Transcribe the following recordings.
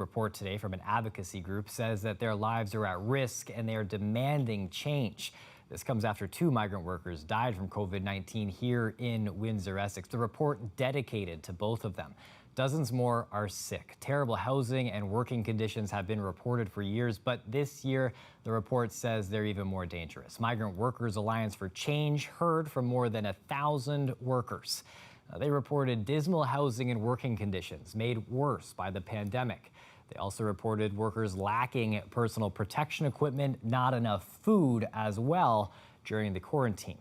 Report today from an advocacy group says that their lives are at risk and they are demanding change. This comes after 2 migrant workers died from COVID-19 here in Windsor-Essex. The report dedicated to both of them. Dozens more are sick. Terrible housing and working conditions have been reported for years, but this year the report says they're even more dangerous. Migrant Workers Alliance for Change heard from more than 1,000 workers. They reported dismal housing and working conditions made worse by the pandemic. They also reported workers lacking personal protection equipment, not enough food as well during the quarantine.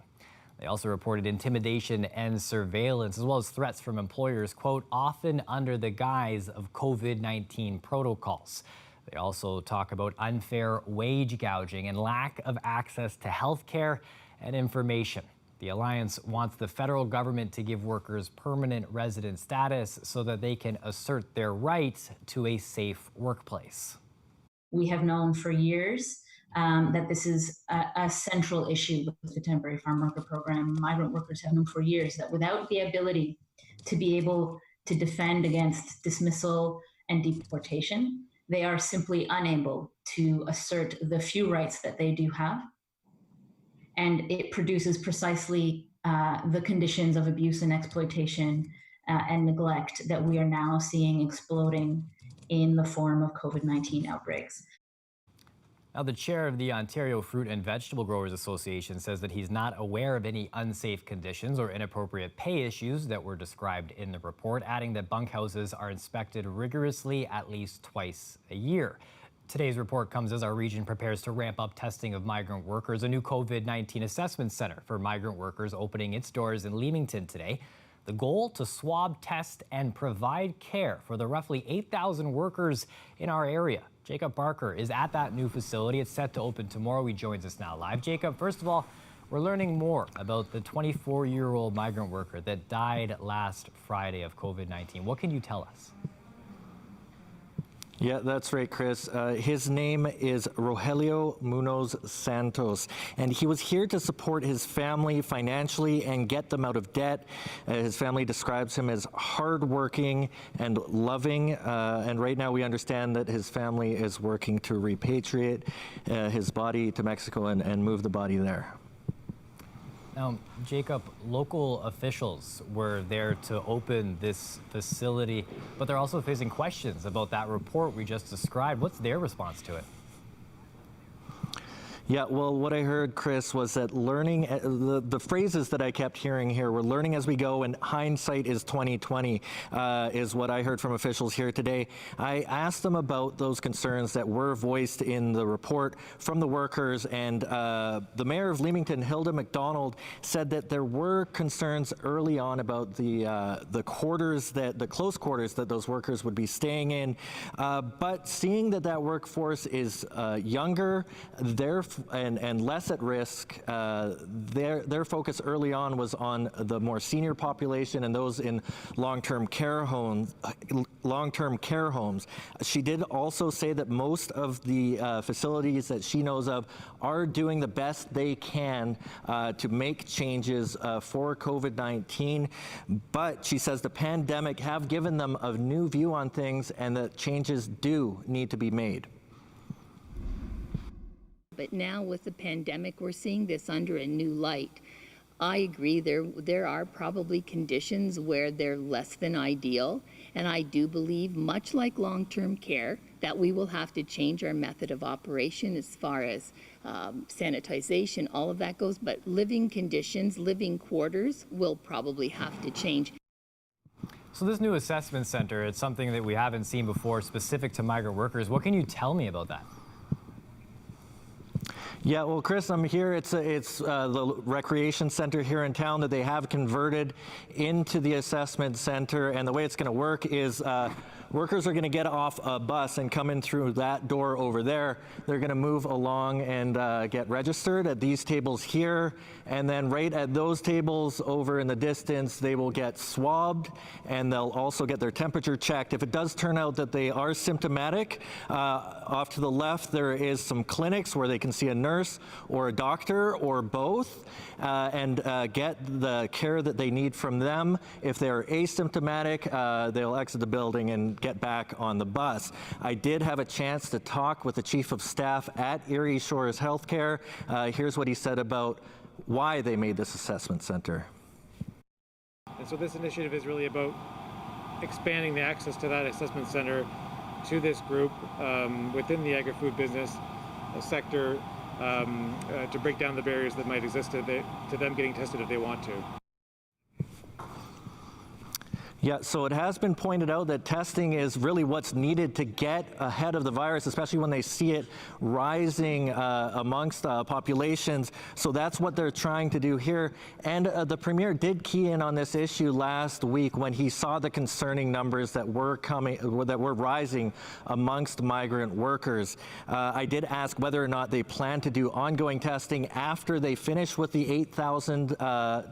They also reported intimidation and surveillance, as well as threats from employers, quote, often under the guise of COVID-19 protocols. They also talk about unfair wage gouging and lack of access to health care and information. The Alliance wants the federal government to give workers permanent resident status so that they can assert their right to a safe workplace. We have known for years that this is a central issue with the temporary farm worker program. Migrant workers have known for years that without the ability to be able to defend against dismissal and deportation, they are simply unable to assert the few rights that they do have. And it produces precisely the conditions of abuse and exploitation and neglect that we are now seeing exploding in the form of COVID-19 outbreaks. Now, the chair of the Ontario Fruit and Vegetable Growers Association says that he's not aware of any unsafe conditions or inappropriate pay issues that were described in the report, adding that bunkhouses are inspected rigorously at least twice a year. Today's report comes as our region prepares to ramp up testing of migrant workers. A new COVID-19 assessment center for migrant workers opening its doors in Leamington today. The goal to swab, test, and provide care for the roughly 8,000 workers in our area. Jacob Barker is at that new facility. It's set to open tomorrow. He joins us now live. Jacob, first of all, we're learning more about the 24-year-old migrant worker that died last Friday of COVID-19. What can you tell us? Yeah, that's right, Chris. His name is Rogelio Munoz Santos, and he was here to support his family financially and get them out of debt. His family describes him as hardworking and loving, and right now we understand that his family is working to repatriate his body to Mexico and move the body there. Now, Jacob, local officials were there to open this facility, but they're also facing questions about that report we just described. What's their response to it? Yeah, well, what I heard, Chris, was that learning, the phrases that I kept hearing here were learning as we go and hindsight is 2020, is what I heard from officials here today. I asked them about those concerns that were voiced in the report from the workers, and the mayor of Leamington, Hilda McDonald, said that there were concerns early on about the quarters, the close quarters that those workers would be staying in, but seeing that workforce is younger, and less at risk, their focus early on was on the more senior population and those in long-term care homes. She did also say that most of the facilities that she knows of are doing the best they can to make changes for COVID-19, but she says the pandemic have given them a new view on things and that changes do need to be made. But now with the pandemic, we're seeing this under a new light. I agree, there are probably conditions where they're less than ideal, and I do believe, much like long-term care, that we will have to change our method of operation as far as sanitization, all of that goes, but living conditions, living quarters will probably have to change. So this new assessment center, it's something that we haven't seen before, specific to migrant workers. What can you tell me about that? Yeah, well, Chris, I'm here. It's the recreation center here in town that they have converted into the assessment center. And the way it's going to work is workers are going to get off a bus and come in through that door over there. They're going to move along and get registered at these tables here. And then right at those tables over in the distance, they will get swabbed and they'll also get their temperature checked. If it does turn out that they are symptomatic, off to the left, there is some clinics where they can see a nurse or a doctor or both and get the care that they need from them. If they're asymptomatic, they'll exit the building and could get back on the bus. I did have a chance to talk with the Chief of Staff at Erie Shores Healthcare. Here's what he said about why they made this assessment center. And so this initiative is really about expanding the access to that assessment center to this group within the agri-food business sector to break down the barriers that might exist to them getting tested if they want to. Yeah, so it has been pointed out that testing is really what's needed to get ahead of the virus, especially when they see it rising amongst populations. So that's what they're trying to do here. And the Premier did key in on this issue last week when he saw the concerning numbers that were rising amongst migrant workers. I did ask whether or not they plan to do ongoing testing after they finish with the 8,000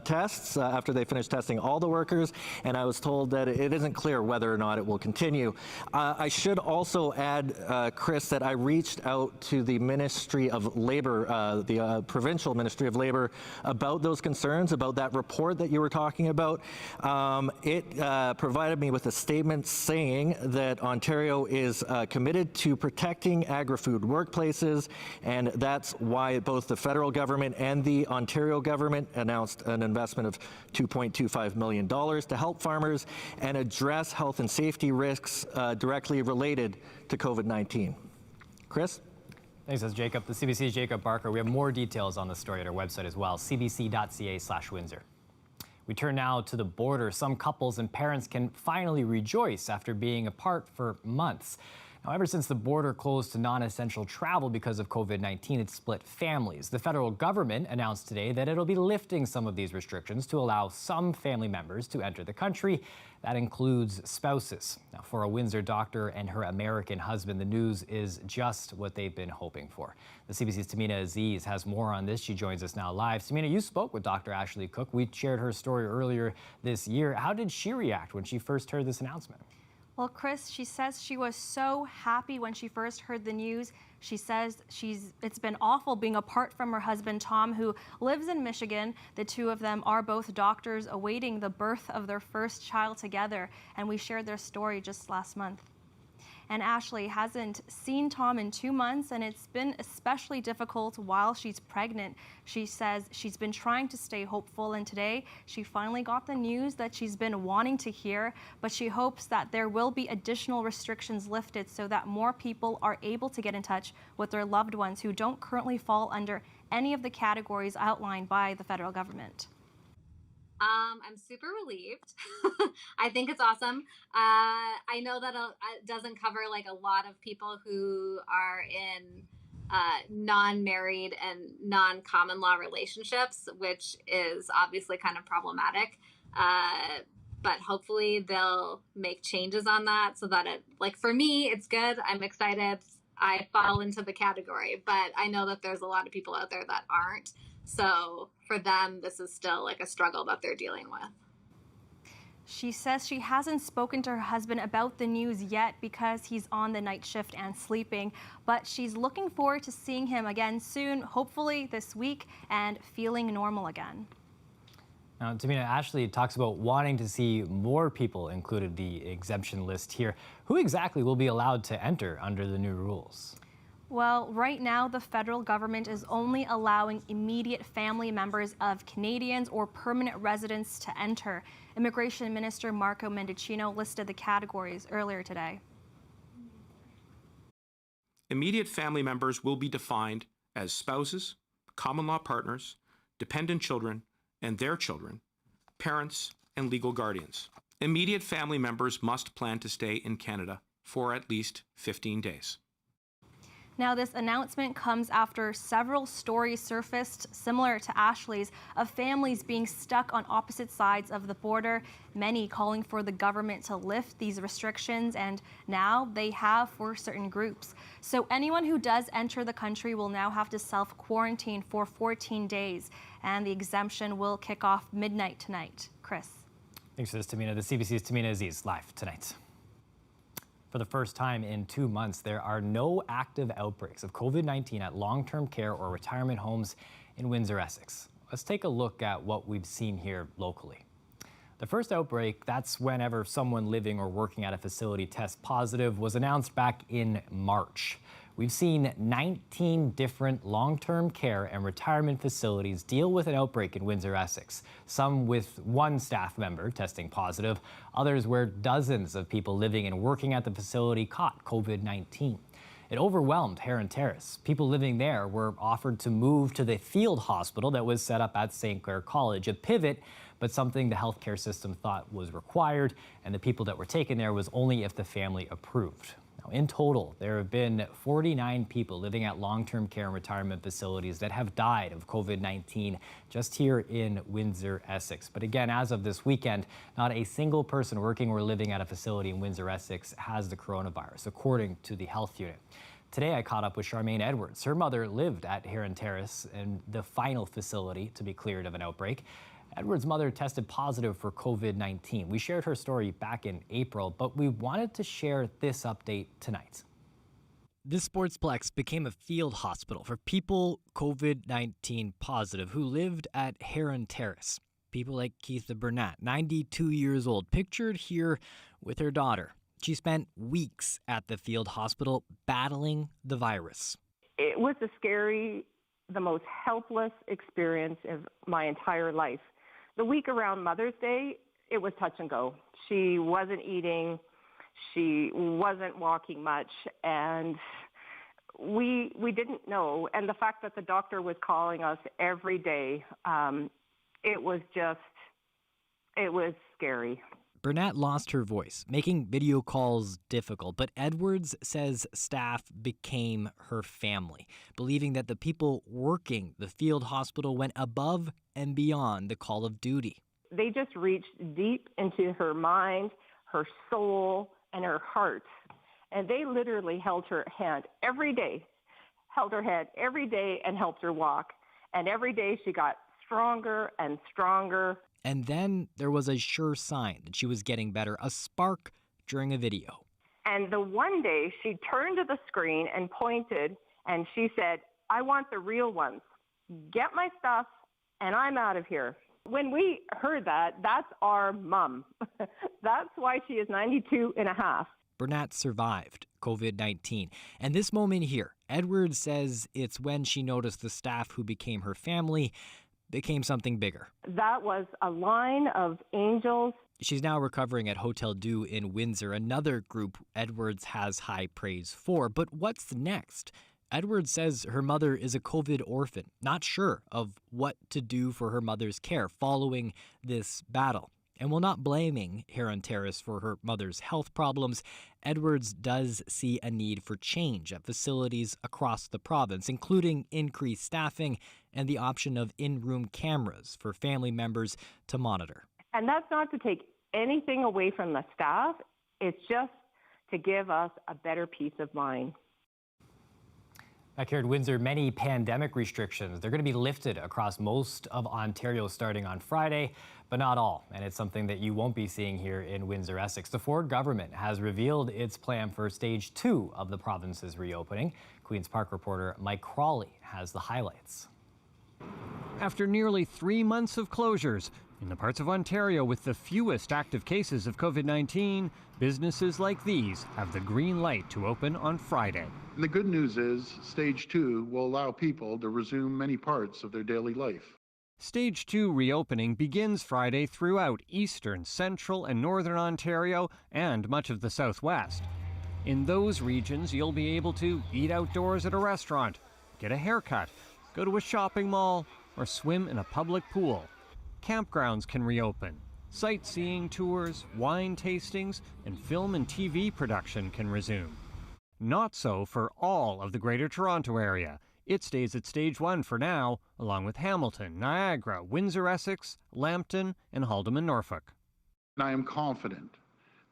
tests, after they finish testing all the workers, and I was told that it isn't clear whether or not it will continue. I should also add, Chris, that I reached out to the Ministry of Labour, the Provincial Ministry of Labour, about those concerns, about that report that you were talking about. It provided me with a statement saying that Ontario is committed to protecting agri-food workplaces, and that's why both the federal government and the Ontario government announced an investment of $2.25 million to help farmers and address health and safety risks directly related to COVID-19. Chris? Thanks, that's Jacob. The CBC's Jacob Barker. We have more details on the story at our website as well, cbc.ca/Windsor. We turn now to the border. Some couples and parents can finally rejoice after being apart for months. Now, ever since the border closed to non-essential travel because of COVID-19, it's split families. The federal government announced today that it'll be lifting some of these restrictions to allow some family members to enter the country. That includes spouses. Now, for a Windsor doctor and her American husband, the news is just what they've been hoping for. The CBC's Tamina Aziz has more on this. She joins us now live. Tamina, you spoke with Dr. Ashley Cook. We shared her story earlier this year. How did she react when she first heard this announcement? Well, Chris, she says she was so happy when she first heard the news. She says it's been awful being apart from her husband, Tom, who lives in Michigan. The two of them are both doctors awaiting the birth of their first child together, and we shared their story just last month. And Ashley hasn't seen Tom in 2 months, and it's been especially difficult while she's pregnant. She says she's been trying to stay hopeful, and today she finally got the news that she's been wanting to hear, but she hopes that there will be additional restrictions lifted so that more people are able to get in touch with their loved ones who don't currently fall under any of the categories outlined by the federal government. I'm super relieved. I think it's awesome. I know that it doesn't cover like a lot of people who are in non-married and non-common law relationships, which is obviously kind of problematic. But hopefully they'll make changes on that so that it, like for me, it's good. I'm excited. I fall into the category, but I know that there's a lot of people out there that aren't. So for them, this is still like a struggle that they're dealing with. She says she hasn't spoken to her husband about the news yet because he's on the night shift and sleeping, but she's looking forward to seeing him again soon, hopefully this week, and feeling normal again. Now, Tamina, Ashley talks about wanting to see more people included the exemption list here. Who exactly will be allowed to enter under the new rules? Well, right now, the federal government is only allowing immediate family members of Canadians or permanent residents to enter. Immigration Minister Marco Mendicino listed the categories earlier today. Immediate family members will be defined as spouses, common law partners, dependent children and their children, parents, and legal guardians. Immediate family members must plan to stay in Canada for at least 15 days. Now, this announcement comes after several stories surfaced, similar to Ashley's, of families being stuck on opposite sides of the border, many calling for the government to lift these restrictions, and now they have for certain groups. So anyone who does enter the country will now have to self-quarantine for 14 days, and the exemption will kick off midnight tonight. Chris. Thanks for this, Tamina. The CBC's Tamina Aziz live tonight. For the first time in 2 months, there are no active outbreaks of COVID-19 at long-term care or retirement homes in Windsor-Essex. Let's take a look at what we've seen here locally. The first outbreak, that's whenever someone living or working at a facility tests positive, was announced back in March. We've seen 19 different long-term care and retirement facilities deal with an outbreak in Windsor-Essex, some with one staff member testing positive, others where dozens of people living and working at the facility caught COVID-19. It overwhelmed Heron Terrace. People living there were offered to move to the field hospital that was set up at St. Clair College, a pivot, but something the healthcare system thought was required, and the people that were taken there was only if the family approved. Now, in total, there have been 49 people living at long-term care and retirement facilities that have died of COVID-19 just here in Windsor-Essex. But again, as of this weekend, not a single person working or living at a facility in Windsor-Essex has the coronavirus, according to the health unit. Today, I caught up with Charmaine Edwards. Her mother lived at Heron Terrace, and the final facility to be cleared of an outbreak. Edwards' mother tested positive for COVID-19. We shared her story back in April, but we wanted to share this update tonight. This sportsplex became a field hospital for people COVID-19 positive who lived at Heron Terrace. People like Keitha Burnett, 92 years old, pictured here with her daughter. She spent weeks at the field hospital battling the virus. It was the most helpless experience of my entire life. The week around Mother's Day, it was touch and go. She wasn't eating, she wasn't walking much, and we didn't know. And the fact that the doctor was calling us every day, it was scary. Burnett lost her voice, making video calls difficult, but Edwards says staff became her family, believing that the people working the field hospital went above and beyond the call of duty. They just reached deep into her mind, her soul, and her heart, and they literally held her hand every day, and helped her walk. And every day she got stronger and stronger. And then there was a sure sign that she was getting better, a spark during a video. And the one day she turned to the screen and pointed and she said, "I want the real ones. Get my stuff and I'm out of here." When we heard that, that's our mom. That's why she is 92 and a half. Burnett survived COVID-19. And this moment here, Edwards says it's when she noticed the staff who became her family became something bigger. That was a line of angels. She's now recovering at Hotel Dieu in Windsor, another group Edwards has high praise for. But what's next? Edwards says her mother is a COVID orphan, not sure of what to do for her mother's care following this battle. And while not blaming Heron Terrace for her mother's health problems, Edwards does see a need for change at facilities across the province, including increased staffing and the option of in-room cameras for family members to monitor. And that's not to take anything away from the staff. It's just to give us a better peace of mind. Back here at Windsor, many pandemic restrictions, they're going to be lifted across most of Ontario starting on Friday, but not all. And it's something that you won't be seeing here in Windsor-Essex. The Ford government has revealed its plan for Stage 2 of the province's reopening. Queen's Park reporter Mike Crawley has the highlights. After nearly 3 months of closures, in the parts of Ontario with the fewest active cases of COVID-19, businesses like these have the green light to open on Friday. And the good news is Stage 2 will allow people to resume many parts of their daily life. Stage 2 reopening begins Friday throughout eastern, central, and northern Ontario and much of the southwest. In those regions, you'll be able to eat outdoors at a restaurant, get a haircut, go to a shopping mall, or swim in a public pool. Campgrounds can reopen. Sightseeing tours, wine tastings, and film and TV production can resume. Not so for all of the Greater Toronto Area. It stays at Stage 1 for now, along with Hamilton, Niagara, Windsor-Essex, Lambton, and Haldimand, Norfolk. And I am confident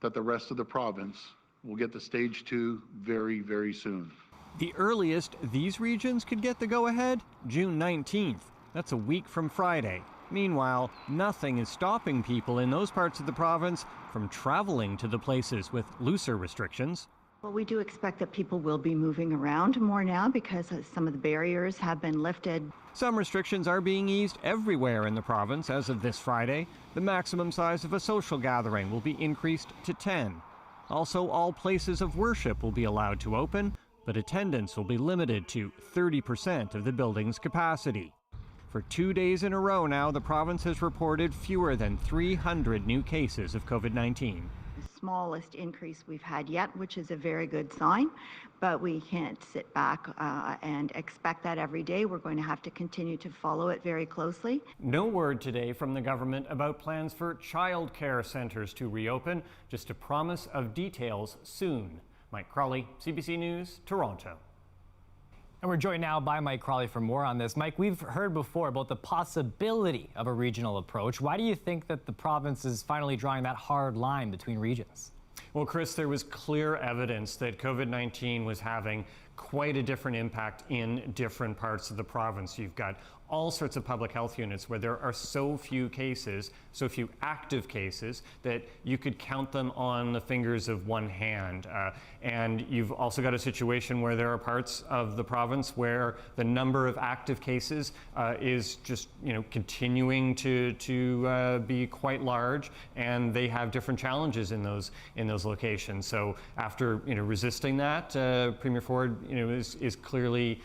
that the rest of the province will get to Stage 2 very, very soon. The earliest these regions could get the go-ahead? June 19th. That's a week from Friday. Meanwhile, nothing is stopping people in those parts of the province from traveling to the places with looser restrictions. Well, we do expect that people will be moving around more now because some of the barriers have been lifted. Some restrictions are being eased everywhere in the province as of this Friday. The maximum size of a social gathering will be increased to 10. Also, all places of worship will be allowed to open, but attendance will be limited to 30% of the building's capacity. For 2 days in a row now, the province has reported fewer than 300 new cases of COVID-19. The smallest increase we've had yet, which is a very good sign, but we can't sit back and expect that every day. We're going to have to continue to follow it very closely. No word today from the government about plans for childcare centres to reopen, just a promise of details soon. Mike Crawley, CBC News, Toronto. And we're joined now by Mike Crawley for more on this. Mike, we've heard before about the possibility of a regional approach. Why do you think that the province is finally drawing that hard line between regions? Well, Chris, there was clear evidence that COVID-19 was having quite a different impact in different parts of the province. You've got all sorts of public health units where there are so few cases, so few active cases, that you could count them on the fingers of one hand. And you've also got a situation where there are parts of the province where the number of active cases is just, continuing to be quite large, and they have different challenges in those locations. So after resisting that, Premier Ford is clearly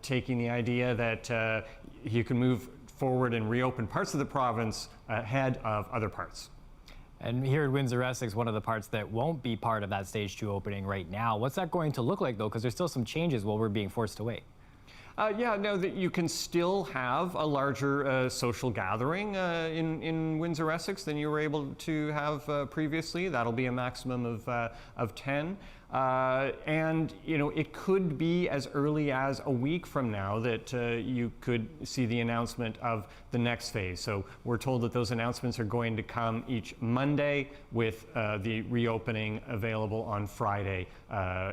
taking the idea that you can move forward and reopen parts of the province ahead of other parts. And here at Windsor-Essex, one of the parts that won't be part of that stage 2 opening right now, what's that going to look like though? Because there's still some changes while we're being forced to wait. That you can still have a larger social gathering in Windsor-Essex than you were able to have previously. That'll be a maximum of 10. And it could be as early as a week from now that you could see the announcement of the next phase. So we're told that those announcements are going to come each Monday, with the reopening available on Friday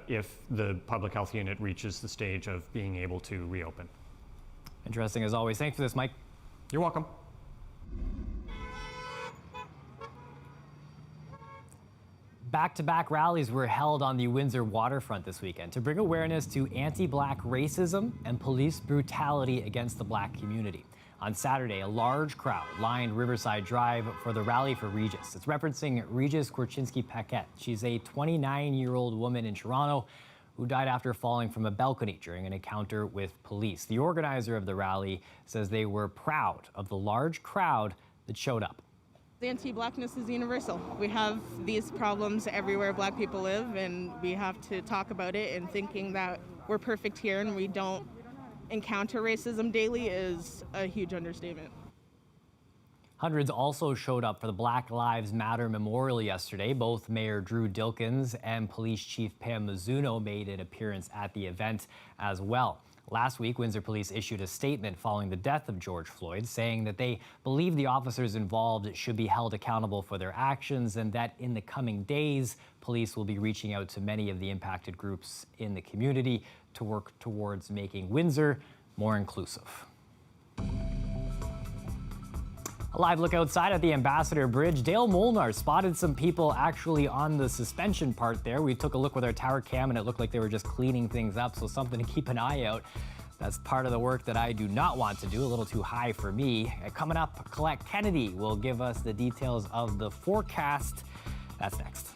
if the public health unit reaches the stage of being able to reopen. Interesting as always. Thanks for this, Mike. You're welcome. Back-to-back rallies were held on the Windsor waterfront this weekend to bring awareness to anti-Black racism and police brutality against the Black community. On Saturday, a large crowd lined Riverside Drive for the Rally for Regis. It's referencing Regis Korchinski-Paquette. She's a 29-year-old woman in Toronto who died after falling from a balcony during an encounter with police. The organizer of the rally says they were proud of the large crowd that showed up. Anti-Blackness is universal. We have these problems everywhere Black people live, and we have to talk about it, and thinking that we're perfect here and we don't encounter racism daily is a huge understatement. Hundreds also showed up for the Black Lives Matter Memorial yesterday. Both Mayor Drew Dilkins and Police Chief Pam Mizuno made an appearance at the event as well. Last week, Windsor Police issued a statement following the death of George Floyd, saying that they believe the officers involved should be held accountable for their actions, and that in the coming days, police will be reaching out to many of the impacted groups in the community to work towards making Windsor more inclusive. A live look outside at the Ambassador Bridge. Dale Molnar spotted some people actually on the suspension part there. We took a look with our tower cam and it looked like they were just cleaning things up, so something to keep an eye out. That's part of the work that I do not want to do, a little too high for me. Coming up, Colette Kennedy will give us the details of the forecast. That's next.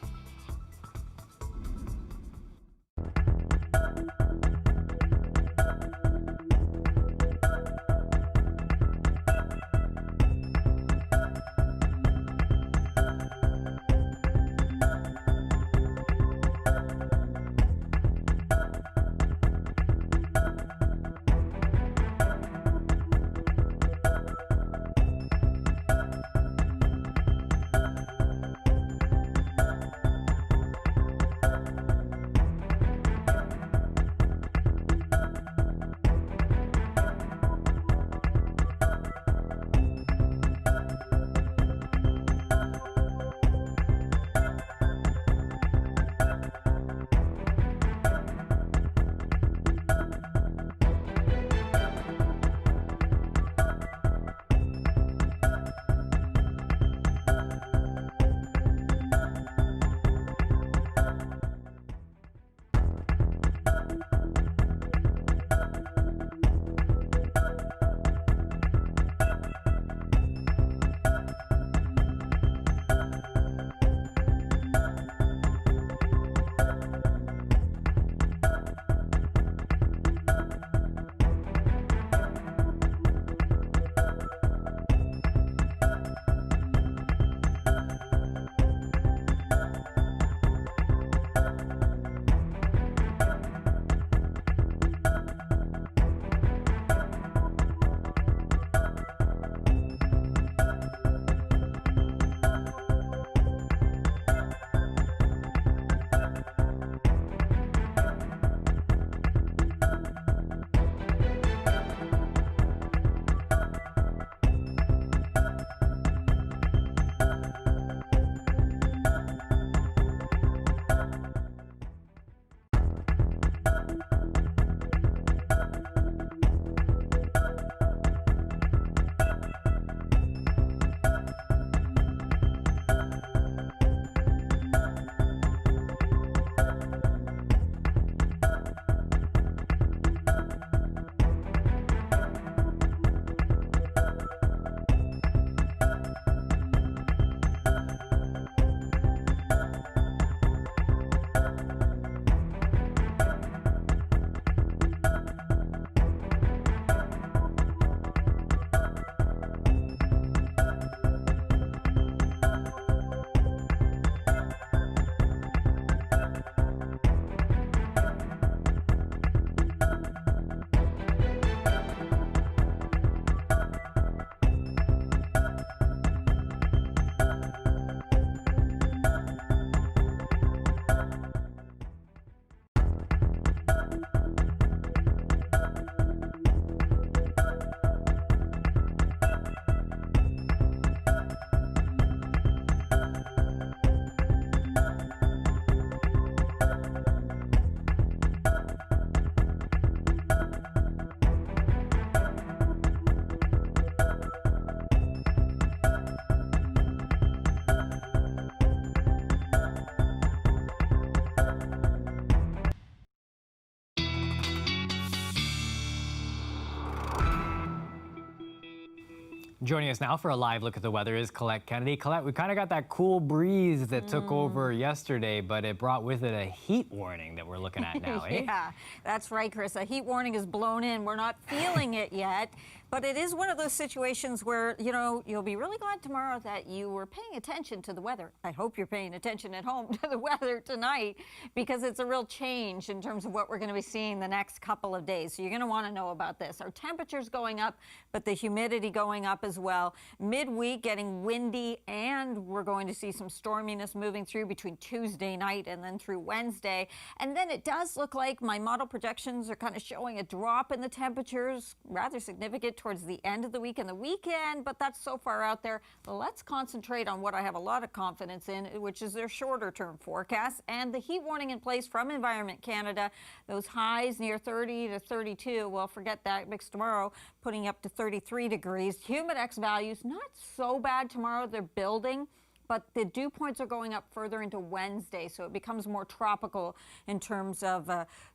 Joining us now for a live look at the weather is Colette Kennedy. Colette, we kind of got that cool breeze that took over yesterday, but it brought with it a heat warning that we're looking at now, eh? Yeah, that's right, Chris. A heat warning is blown in. We're not feeling it yet, but it is one of those situations where, you know, you'll be really glad tomorrow that you were paying attention to the weather. I hope you're paying attention at home to the weather tonight, because it's a real change in terms of what we're going to be seeing the next couple of days. So you're going to want to know about this. Our temperature's going up, but the humidity going up as well. Midweek getting windy, and we're going to see some storminess moving through between Tuesday night and then through Wednesday. And then it does look like my model projections are kind of showing a drop in the temperatures, rather significant towards the end of the week and the weekend, but that's so far out there. Let's concentrate on what I have a lot of confidence in, which is their shorter term forecasts and the heat warning in place from Environment Canada. Those highs near 30 to 32, well, forget that, mix tomorrow, putting up to 33 degrees. Humidex values, not so bad tomorrow, they're building, but the dew points are going up further into Wednesday, so it becomes more tropical in terms of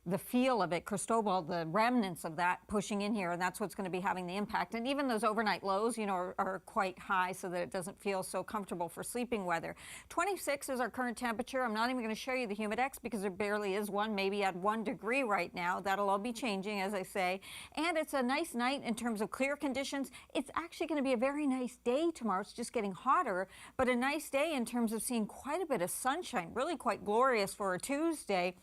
the feel of it. Cristobal, the remnants of that pushing in here, and that's what's going to be having the impact. And even those overnight lows, you know, are quite high, so that it doesn't feel so comfortable for sleeping weather. 26 is our current temperature. I'm not even going to show you the Humidex because there barely is one, maybe at 1 degree right now. That'll all be changing, as I say. And it's a nice night in terms of clear conditions. It's actually going to be a very nice day tomorrow. It's just getting hotter, but a nice day in terms of seeing quite a bit of sunshine, really quite glorious for a Tuesday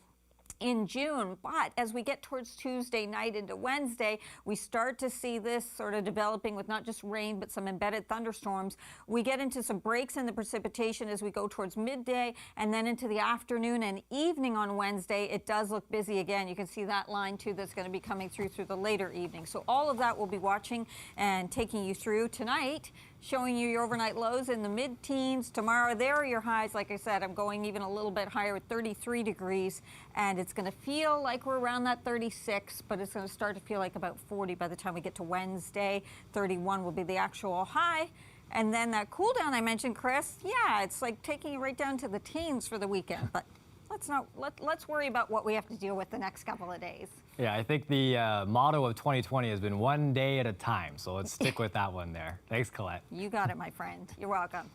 in June. But as we get towards Tuesday night into Wednesday, we start to see this sort of developing with not just rain, but some embedded thunderstorms. We get into some breaks in the precipitation as we go towards midday, and then into the afternoon and evening on Wednesday, it does look busy again. You can see that line too that's going to be coming through the later evening. So all of that we'll be watching and taking you through tonight, showing you your overnight lows in the mid-teens. Tomorrow, there are your highs. Like I said, I'm going even a little bit higher at 33 degrees, and it's going to feel like we're around that 36, but it's going to start to feel like about 40 by the time we get to Wednesday. 31 will be the actual high. And then that cool down I mentioned, Chris, yeah, it's like taking it right down to the teens for the weekend, but let's worry about what we have to deal with the next couple of days. Yeah, I think the motto of 2020 has been one day at a time, so let's stick with that one there. Thanks, Colette. You got it, my friend. You're welcome.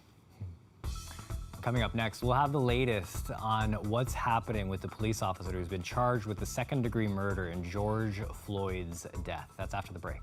Coming up next, we'll have the latest on what's happening with the police officer who's been charged with the second-degree murder in George Floyd's death. That's after the break.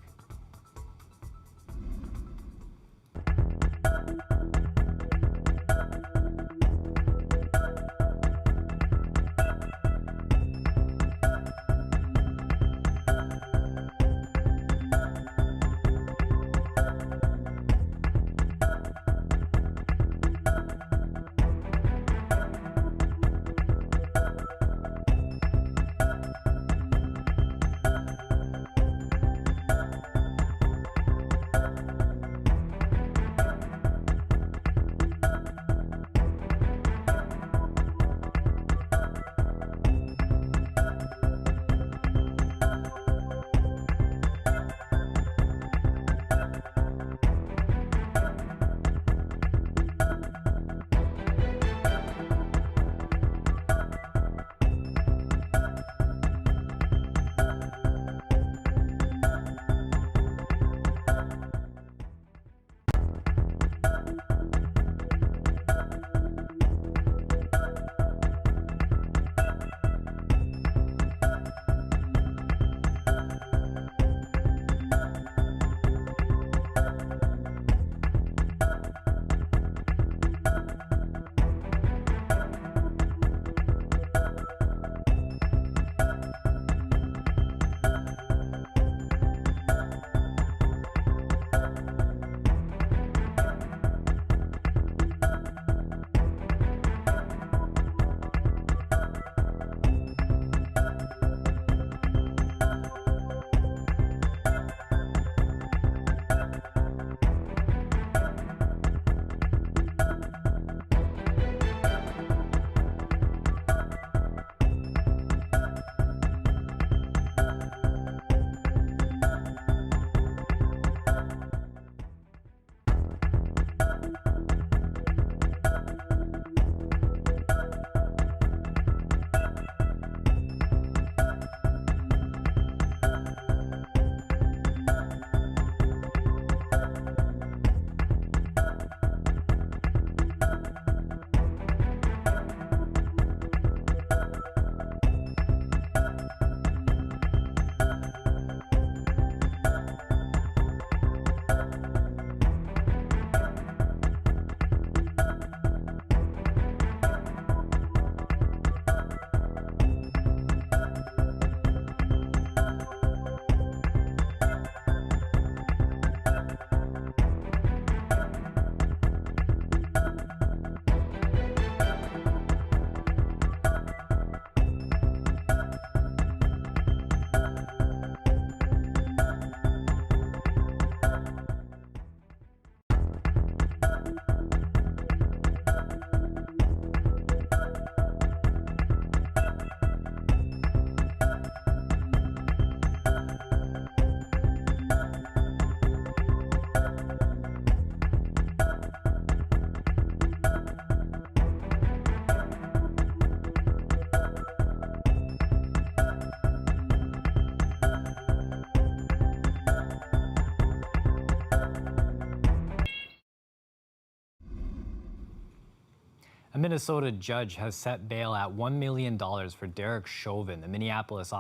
Minnesota judge has set bail at $1 million for Derek Chauvin, the Minneapolis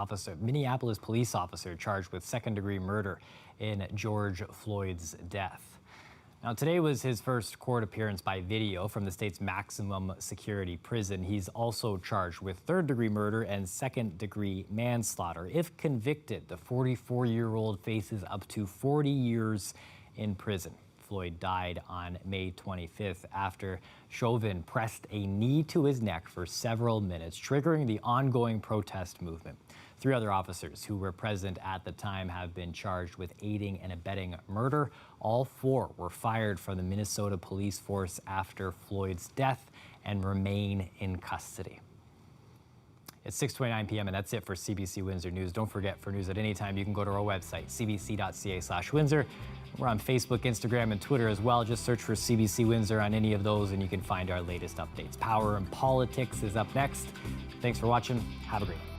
police officer charged with second-degree murder in George Floyd's death. Now, today was his first court appearance by video from the state's maximum security prison. He's also charged with third-degree murder and second-degree manslaughter. If convicted, the 44-year-old faces up to 40 years in prison. Floyd died on May 25th after Chauvin pressed a knee to his neck for several minutes, triggering the ongoing protest movement. 3 other officers who were present at the time have been charged with aiding and abetting murder. All 4 were fired from the Minnesota police force after Floyd's death and remain in custody. It's 6:29 p.m. and that's it for CBC Windsor News. Don't forget, for news at any time, you can go to our website, cbc.ca/Windsor. We're on Facebook, Instagram, and Twitter as well. Just search for CBC Windsor on any of those and you can find our latest updates. Power and Politics is up next. Thanks for watching. Have a great one.